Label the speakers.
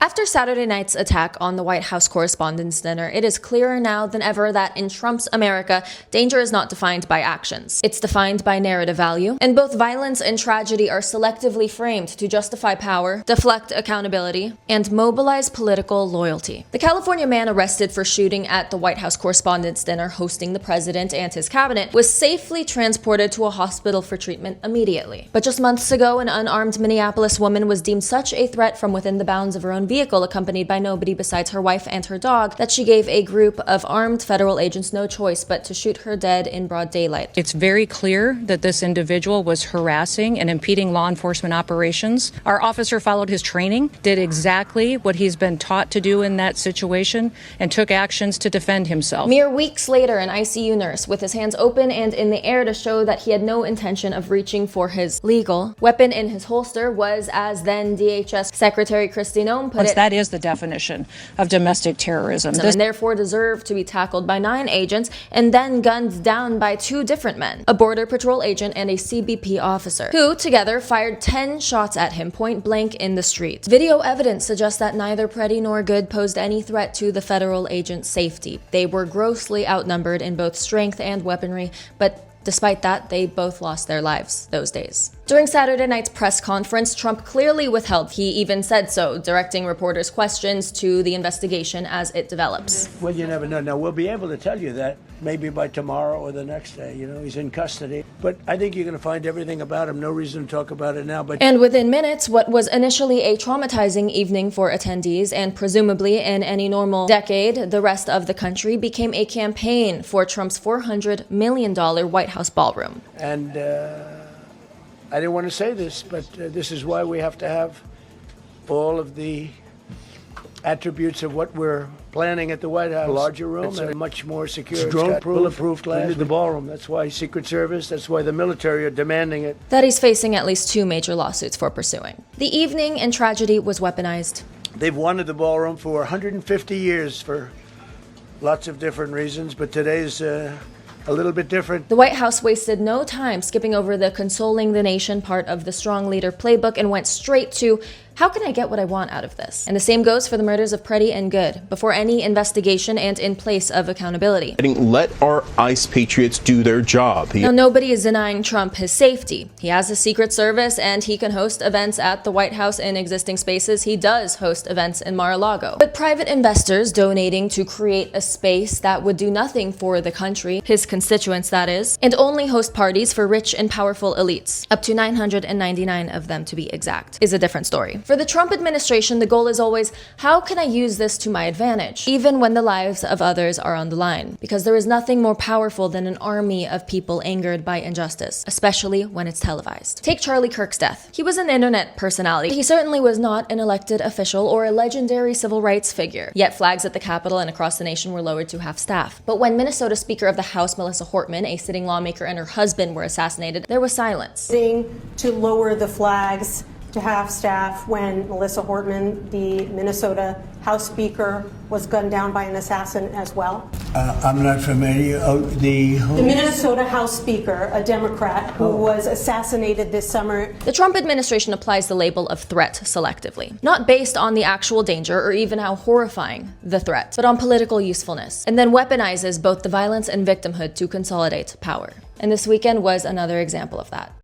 Speaker 1: After Saturday night's attack on the White House Correspondents' Dinner, it is clearer now than ever that in Trump's America, danger is not defined by actions. It's defined by narrative value, and both violence and tragedy are selectively framed to justify power, deflect accountability, and mobilize political loyalty. The California man arrested for shooting at the White House Correspondents' Dinner hosting the president and his cabinet was safely transported to a hospital for treatment immediately. But just months ago, an unarmed Minneapolis woman was deemed such a threat from within the bounds of her own vehicle, accompanied by nobody besides her wife and her dog, that she gave a group of armed federal agents no choice but to shoot her dead in broad daylight.
Speaker 2: It's very clear that this individual was harassing and impeding law enforcement operations. Our officer followed his training, did exactly what he's been taught to do in that situation, and took actions to defend himself.
Speaker 1: Mere weeks later, an ICU nurse, with his hands open and in the air to show that he had no intention of reaching for his legal weapon in his holster, was, as then DHS Secretary Kristi Noem put it,
Speaker 2: that is the definition of domestic terrorism.
Speaker 1: And therefore deserved to be tackled by 9 agents and then gunned down by 2 different men, a Border Patrol agent and a CBP officer, who together fired 10 shots at him point blank in the street. Video evidence suggests that neither Preddy nor Good posed any threat to the federal agent's safety. They were grossly outnumbered in both strength and weaponry, but despite that, they both lost their lives those days. During Saturday night's press conference, Trump clearly withheld. He even said so, directing reporters' questions to the investigation as it develops.
Speaker 3: Well, you never know. Now, we'll be able to tell you that maybe by tomorrow or the next day. You know, he's in custody. But I think you're going to find everything about him. No reason to talk about it now.
Speaker 1: And within minutes, what was initially a traumatizing evening for attendees, and presumably in any normal decade, the rest of the country, became a campaign for Trump's $400 million White House ballroom.
Speaker 3: And I didn't want to say this, but this is why we have to have all of the attributes of what we're planning at the White House. A larger room and a much more secure, bulletproof glass. The ballroom. That's why Secret Service, that's why the military are demanding it.
Speaker 1: That he's facing at least 2 major lawsuits for pursuing. The evening in tragedy was weaponized.
Speaker 3: They've wanted the ballroom for 150 years for lots of different reasons, but today's a little bit different.
Speaker 1: The White House wasted no time skipping over the consoling the nation part of the strong leader playbook and went straight to, how can I get what I want out of this? And the same goes for the murders of Preddy and Good, before any investigation and in place of accountability.
Speaker 4: Let our ICE patriots do their job.
Speaker 1: Now, nobody is denying Trump his safety. He has a Secret Service and he can host events at the White House in existing spaces. He does host events in Mar-a-Lago. But private investors donating to create a space that would do nothing for the country, his constituents that is, and only host parties for rich and powerful elites, up to 999 of them to be exact, is a different story. For the Trump administration, the goal is always, how can I use this to my advantage, even when the lives of others are on the line? Because there is nothing more powerful than an army of people angered by injustice, especially when it's televised. Take Charlie Kirk's death. He was an internet personality. He certainly was not an elected official or a legendary civil rights figure, yet flags at the Capitol and across the nation were lowered to half staff. But when Minnesota Speaker of the House Melissa Hortman, a sitting lawmaker, and her husband were assassinated, there was silence.
Speaker 5: To lower the flags to half staff when Melissa Hortman, the Minnesota House Speaker, was gunned down by an assassin as well?
Speaker 3: I'm not familiar.
Speaker 5: The Minnesota House Speaker, a Democrat, who was assassinated this summer.
Speaker 1: The Trump administration applies the label of threat selectively, not based on the actual danger or even how horrifying the threat, but on political usefulness, and then weaponizes both the violence and victimhood to consolidate power. And this weekend was another example of that.